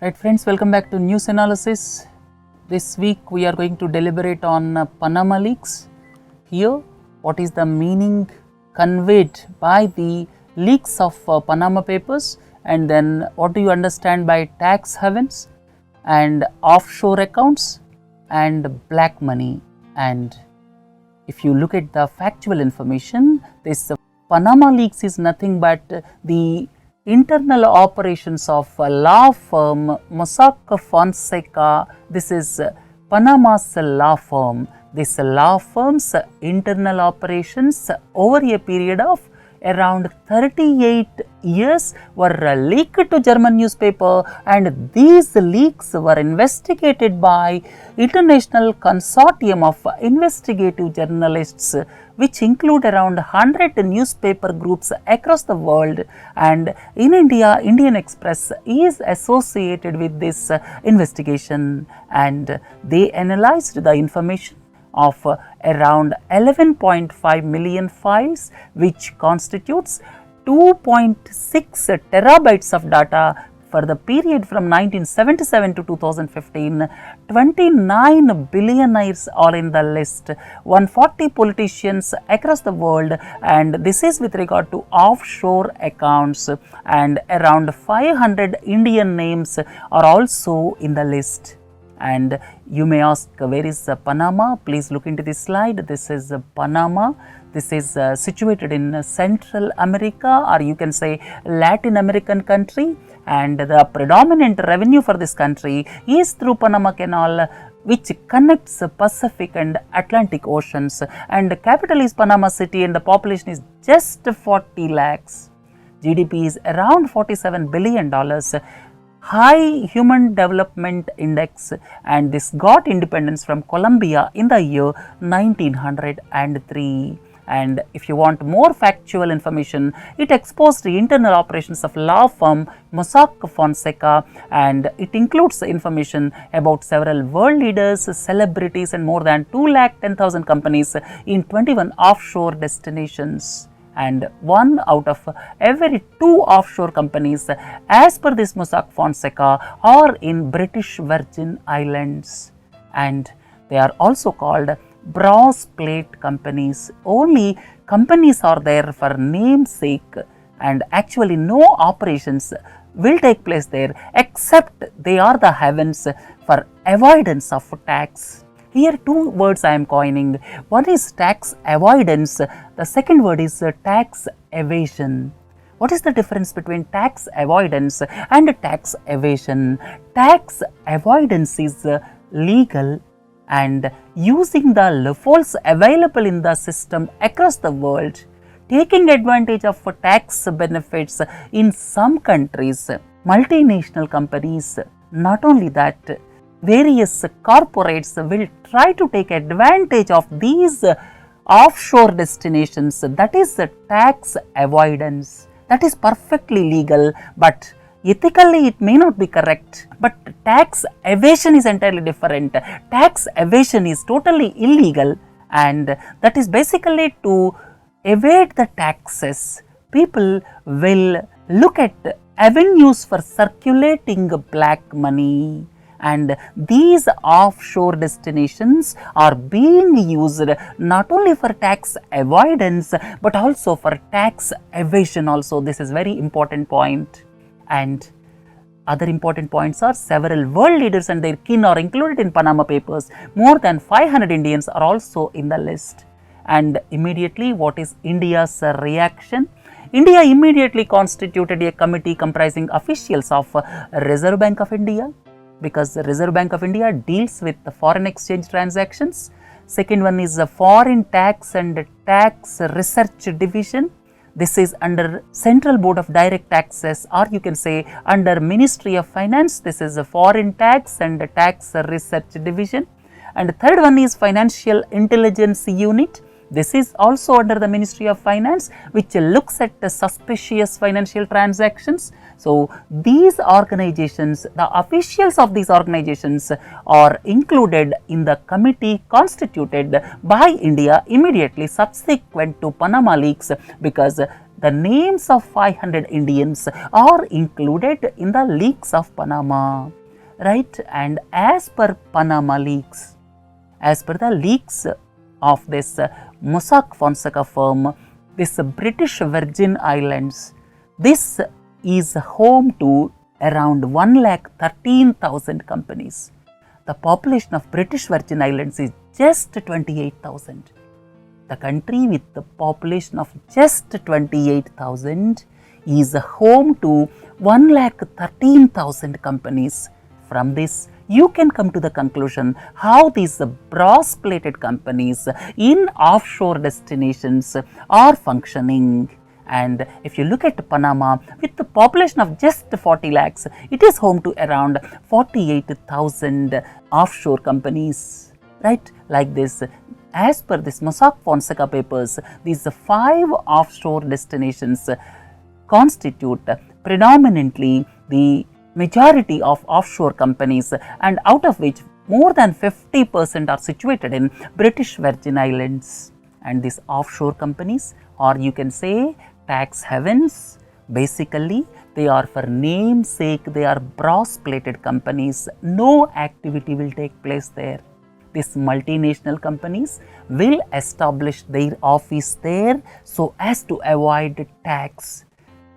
Right friends, welcome back to News Analysis. This week we are going to deliberate on Panama leaks. Here, what is the meaning conveyed by the leaks of Panama papers, and then what do you understand by tax havens and offshore accounts and black money. And if you look at the factual information, this Panama leaks is nothing but the internal operations of a law firm Mossack Fonseca. This is Panama's law firm. This law firm's internal operations over a period of around 38 years were leaked to German newspaper, and these leaks were investigated by international consortium of investigative journalists, which include around 100 newspaper groups across the world. And in India, Indian Express is associated with this investigation, and they analyzed the information of around 11.5 million files, which constitutes 2.6 terabytes of data for the period from 1977 to 2015. 29 billionaires are in the list, 140 politicians across the world, and this is with regard to offshore accounts, and around 500 Indian names are also in the list. And you may ask, where is Panama? Please look into this slide. This is Panama. This is situated in Central America, or you can say Latin American country, and the predominant revenue for this country is through Panama Canal, which connects Pacific and Atlantic Oceans, and the capital is Panama City, and the population is just 40 lakhs. GDP is around $47 billion. High Human Development Index, and this got independence from Colombia in the year 1903. And if you want more factual information, it exposed the internal operations of law firm Mossack Fonseca, and it includes information about several world leaders, celebrities, and more than 210,000 companies in 21 offshore destinations. And 1 out of every 2 offshore companies, as per this Mossack Fonseca, are in British Virgin Islands, and they are also called brass plate companies. Only companies are there for namesake, and actually no operations will take place there, except they are the havens for avoidance of tax. Here 2 words I am coining. One is tax avoidance, the second word is tax evasion. What is the difference between tax avoidance and tax evasion? Tax avoidance is legal and using the loopholes available in the system across the world, taking advantage of tax benefits in some countries, multinational companies. Not only that, various corporates will try to take advantage of these offshore destinations. That is tax avoidance. That is perfectly legal, but ethically it may not be correct. But tax evasion is entirely different. Tax evasion is totally illegal, and that is basically to evade the taxes. People will look at avenues for circulating black money, and these offshore destinations are being used not only for tax avoidance but also for tax evasion also. This is very important point. And other important points are several world leaders and their kin are included in Panama papers. More than 500 Indians are also in the list. And immediately, what is India's reaction? India immediately constituted a committee comprising officials of Reserve Bank of India, because the Reserve Bank of India deals with the foreign exchange transactions. Second one is the Foreign Tax and Tax Research Division. This is under Central Board of Direct Taxes, or you can say under Ministry of Finance. This is the Foreign Tax and Tax Research Division. And the third one is Financial Intelligence Unit. This is also under the Ministry of Finance, which looks at the suspicious financial transactions. So, these organizations, the officials of these organizations are included in the committee constituted by India immediately subsequent to Panama leaks, because the names of 500 Indians are included in the leaks of Panama, right? And as per Panama leaks, as per the leaks of this Mossack Fonseca firm, this British Virgin Islands, this is home to around 1,13,000 companies. The population of British Virgin Islands is just 28,000. The country with the population of just 28,000 is home to 1,13,000 companies. From this, you can come to the conclusion how these brass-plated companies in offshore destinations are functioning. And if you look at Panama, with the population of just 40 lakhs, it is home to around 48,000 offshore companies, right? Like this, as per this Mossack Fonseca papers, these 5 offshore destinations constitute predominantly the majority of offshore companies, and out of which more than 50% are situated in British Virgin Islands. And these offshore companies, or you can say tax havens, basically they are for namesake, they are brass-plated companies. No activity will take place there. These multinational companies will establish their office there so as to avoid tax.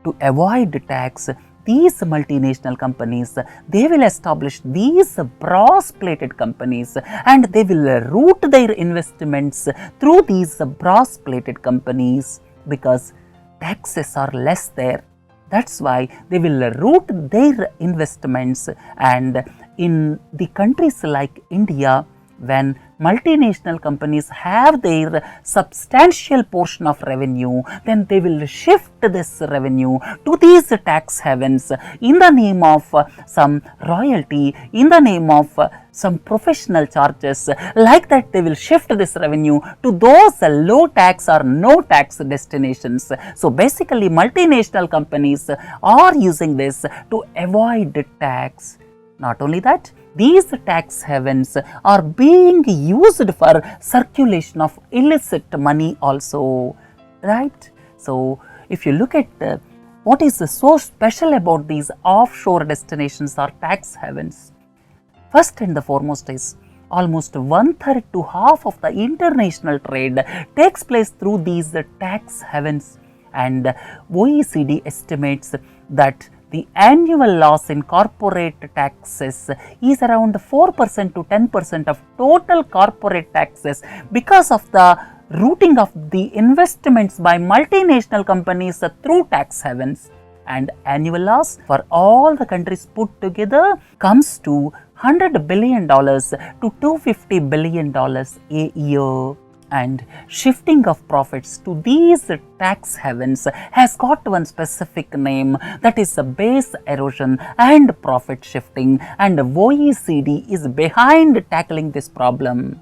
To avoid tax, these multinational companies, they will establish these brass-plated companies, and they will route their investments through these brass-plated companies, because taxes are less there. That's why they will route their investments. And in the countries like India, when multinational companies have their substantial portion of revenue, then they will shift this revenue to these tax havens in the name of some royalty, in the name of some professional charges. Like that, they will shift this revenue to those low tax or no tax destinations. So basically, multinational companies are using this to avoid tax. Not only that, these tax havens are being used for circulation of illicit money also, right? So, if you look at what is so special about these offshore destinations or tax havens, first and the foremost is almost 1/3 to half of the international trade takes place through these tax havens, and OECD estimates that the annual loss in corporate taxes is around 4% to 10% of total corporate taxes because of the routing of the investments by multinational companies through tax havens. And annual loss for all the countries put together comes to $100 billion to $250 billion a year. And shifting of profits to these tax havens has got one specific name, that is base erosion and profit shifting, and OECD is behind tackling this problem.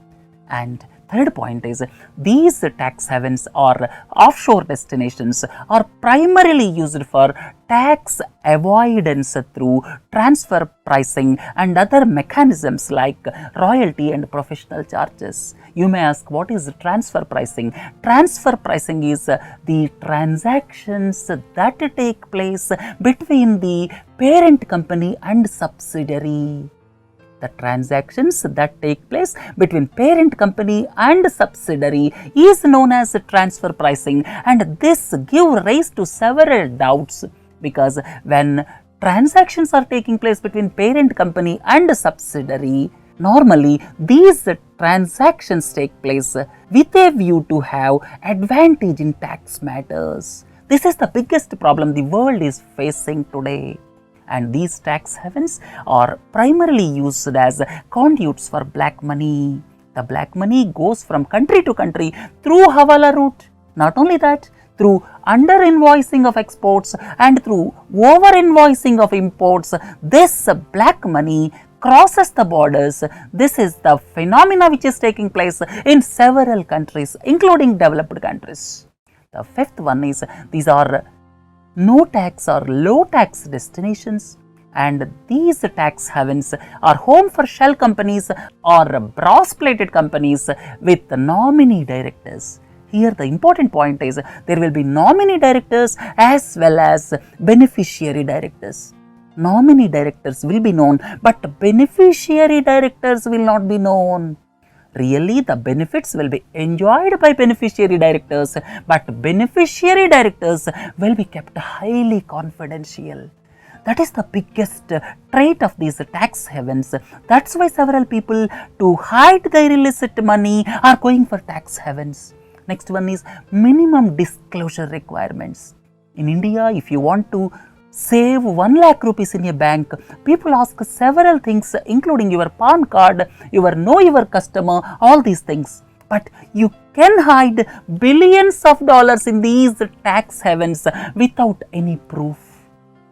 And third point is, these tax havens or offshore destinations are primarily used for tax avoidance through transfer pricing and other mechanisms like royalty and professional charges. You may ask, what is transfer pricing? Transfer pricing is the transactions that take place between the parent company and subsidiary. The transactions that take place between parent company and subsidiary is known as transfer pricing, and this gives rise to several doubts, because when transactions are taking place between parent company and subsidiary, normally these transactions take place with a view to have advantage in tax matters. This is the biggest problem the world is facing today. And these tax havens are primarily used as conduits for black money. The black money goes from country to country through Hawala route. Not only that, through under invoicing of exports and through over invoicing of imports, this black money crosses the borders. This is the phenomena which is taking place in several countries, including developed countries. The fifth one is these are no tax or low tax destinations, and these tax havens are home for shell companies or brass plated companies with nominee directors. Here the important point is there will be nominee directors as well as beneficiary directors. Nominee directors will be known, but beneficiary directors will not be known. Really, the benefits will be enjoyed by beneficiary directors, but beneficiary directors will be kept highly confidential. That is the biggest trait of these tax havens. That's why several people, to hide their illicit money, are going for tax havens. Next one is minimum disclosure requirements. In India, if you want to save 1 lakh rupees in a bank, people ask several things, including your PAN card, your know your customer, all these things. But you can hide billions of dollars in these tax havens without any proof.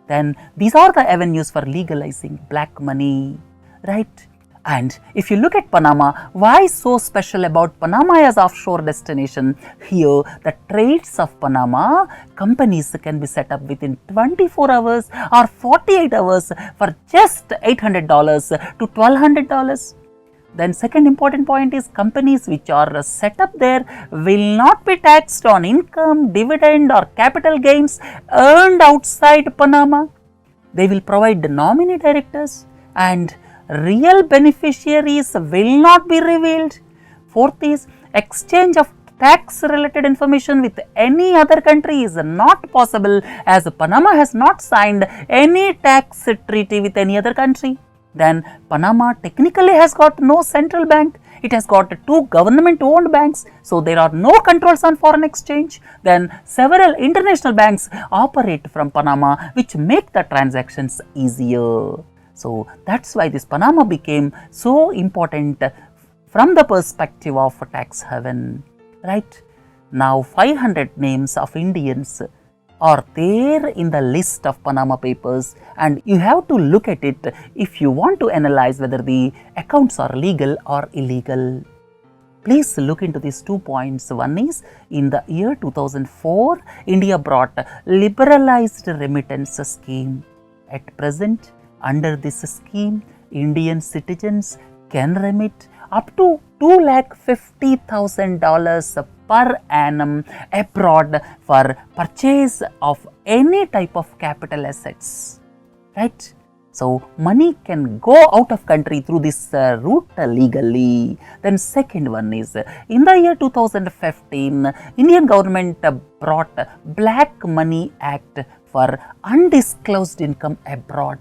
Then these are the avenues for legalizing black money, right? And if you look at Panama, why so special about Panama as offshore destination? Here, the traits of Panama, companies can be set up within 24 hours or 48 hours for just $800 to $1,200. Then second important point is companies which are set up there will not be taxed on income, dividend or capital gains earned outside Panama. They will provide the nominee directors, and real beneficiaries will not be revealed. Fourth is exchange of tax related information with any other country is not possible, as Panama has not signed any tax treaty with any other country. Then Panama technically has got no central bank. It has got 2 government owned banks, so there are no controls on foreign exchange. Then several international banks operate from Panama, which make the transactions easier. So that's why this Panama became so important from the perspective of a tax haven, right? Now 500 names of Indians are there in the list of Panama Papers, and you have to look at it if you want to analyze whether the accounts are legal or illegal. Please look into these 2 points. One is, in the year 2004, India brought liberalized remittance scheme. At present, under this scheme, Indian citizens can remit up to $250,000 per annum abroad for purchase of any type of capital assets, right? So money can go out of country through this route legally. Then second one is, in the year 2015, Indian government brought Black Money Act for undisclosed income abroad,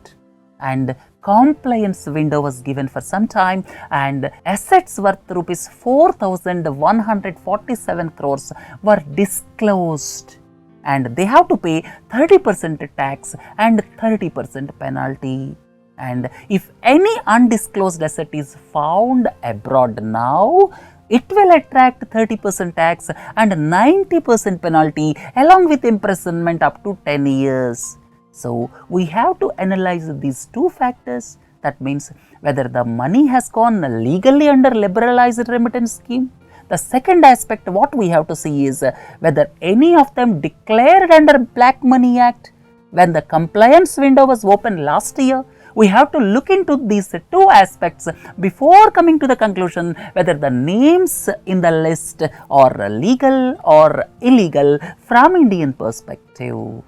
and compliance window was given for some time, and assets worth rupees 4,147 crores were disclosed, and they have to pay 30% tax and 30% penalty. And if any undisclosed asset is found abroad now, it will attract 30% tax and 90% penalty along with imprisonment up to 10 years. So we have to analyze these 2 factors. That means whether the money has gone legally under liberalized remittance scheme. The second aspect what we have to see is whether any of them declared under Black Money Act. When the compliance window was opened last year, we have to look into these 2 aspects before coming to the conclusion whether the names in the list are legal or illegal from Indian perspective.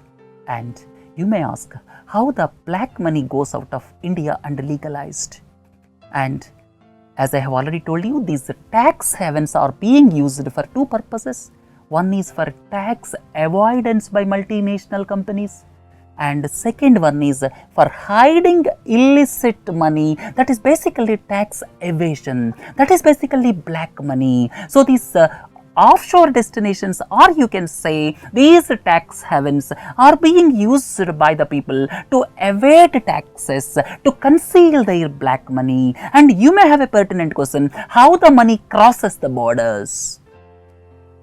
And you may ask how the black money goes out of India and legalized. And as I have already told you, these tax havens are being used for 2 purposes. One is for tax avoidance by multinational companies, and second one is for hiding illicit money, that is basically tax evasion, that is basically black money. So these offshore destinations, or you can say these tax havens, are being used by the people to evade taxes, to conceal their black money. And you may have a pertinent question, how the money crosses the borders?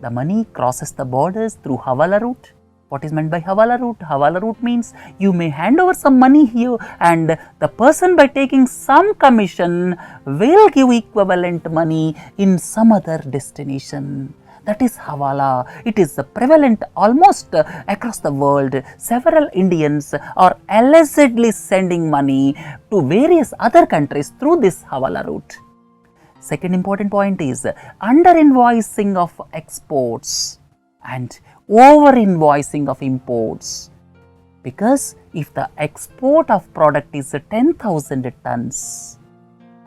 The money crosses the borders through Hawala route. What is meant by Hawala route? Hawala route means you may hand over some money here and the person, by taking some commission, will give equivalent money in some other destination. That is Hawala. It is prevalent almost across the world. Several Indians are allegedly sending money to various other countries through this Hawala route. Second important point is under-invoicing of exports and over-invoicing of imports. Because if the export of product is 10,000 tons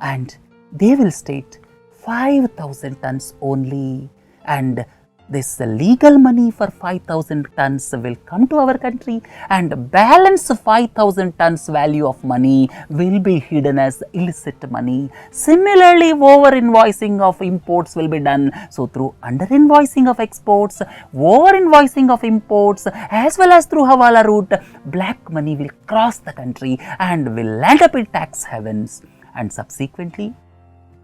and they will state 5,000 tons only, and this legal money for 5,000 tons will come to our country, and balance 5,000 tons value of money will be hidden as illicit money. Similarly, over invoicing of imports will be done. So, through under invoicing of exports, over invoicing of imports, as well as through Hawala route, black money will cross the country and will land up in tax havens, and subsequently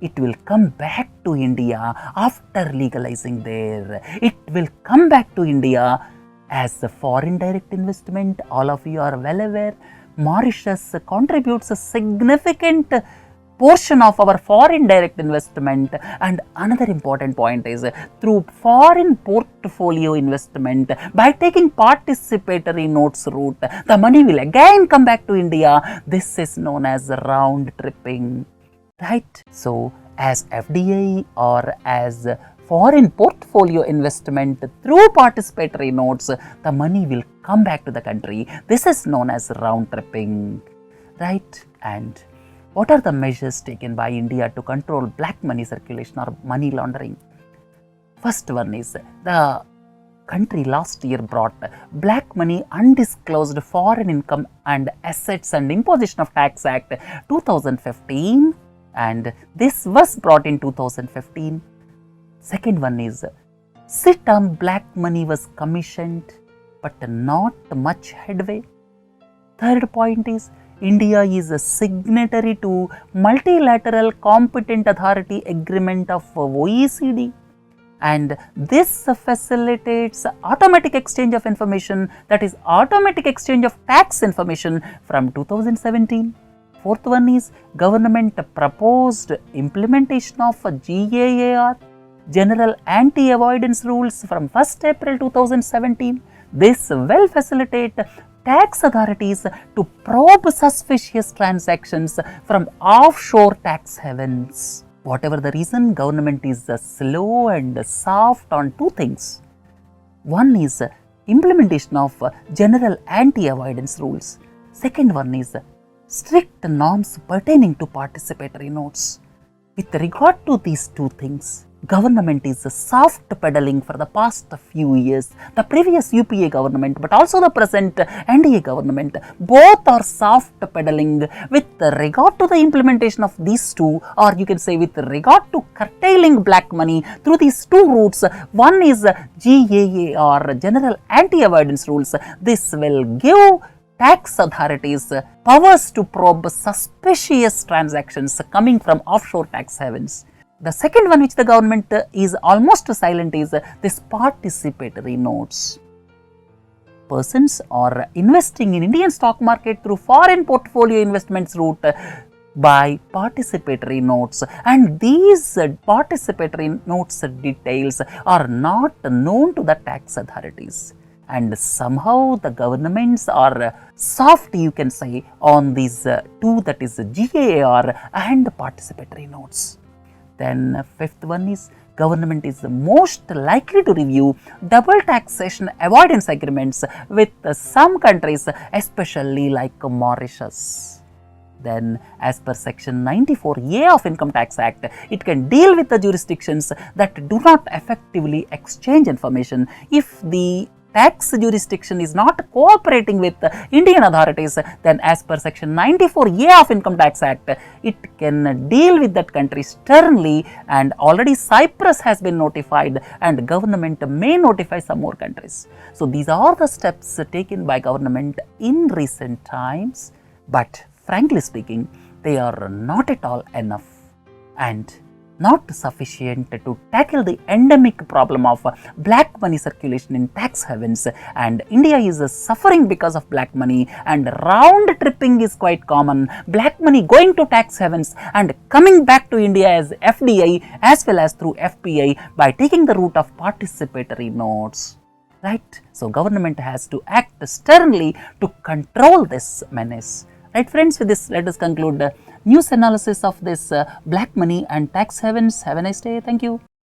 it will come back to India after legalizing there. It will come back to India as a foreign direct investment. All of you are well aware, Mauritius contributes a significant portion of our foreign direct investment. And another important point is through foreign portfolio investment, by taking participatory notes route, the money will again come back to India. This is known as round tripping. Right. So, as FDI or as foreign portfolio investment through participatory notes, the money will come back to the country. This is known as round tripping. Right. And what are the measures taken by India to control black money circulation or money laundering? First one is the country last year brought Black Money Undisclosed Foreign Income and Assets and Imposition of Tax Act 2015. And this was brought in 2015. Second one is sit on black money was commissioned but not much headway. Third point is India is a signatory to Multilateral Competent Authority Agreement of OECD, and this facilitates automatic exchange of information, that is automatic exchange of tax information from 2017. Fourth one is government proposed implementation of GAAR, General Anti-Avoidance Rules from 1st April 2017. This will facilitate tax authorities to probe suspicious transactions from offshore tax havens. Whatever the reason, government is slow and soft on two things. One is implementation of General Anti-Avoidance Rules. Second one is strict norms pertaining to participatory notes. With regard to these two things, government is soft pedaling for the past few years. The previous UPA government, but also the present NDA government, both are soft pedaling with regard to the implementation of these two, or you can say with regard to curtailing black money through these two routes. One is GAAR, General Anti-Avoidance Rules. This will give tax authorities powers to probe suspicious transactions coming from offshore tax havens. The second one which the government is almost silent is this participatory notes. Persons are investing in Indian stock market through foreign portfolio investments route by participatory notes, and these participatory notes details are not known to the tax authorities. And somehow the governments are soft, you can say, on these two, that is GAAR and participatory notes. Then fifth one is government is most likely to review double taxation avoidance agreements with some countries, especially like Mauritius. Then as per section 94A of Income Tax Act, it can deal with the jurisdictions that do not effectively exchange information. If the tax jurisdiction is not cooperating with Indian authorities, then as per section 94A of Income Tax Act, it can deal with that country sternly, and already Cyprus has been notified and government may notify some more countries. So these are the steps taken by government in recent times, but frankly speaking, they are not at all enough. And not sufficient to tackle the endemic problem of black money circulation in tax havens, and India is suffering because of black money, and round tripping is quite common. Black money going to tax havens and coming back to India as FDI as well as through FPI by taking the route of participatory notes. Right? So, government has to act sternly to control this menace. Right friends, with this let us conclude the news analysis of this black money and tax havens. Have a nice day. Thank you.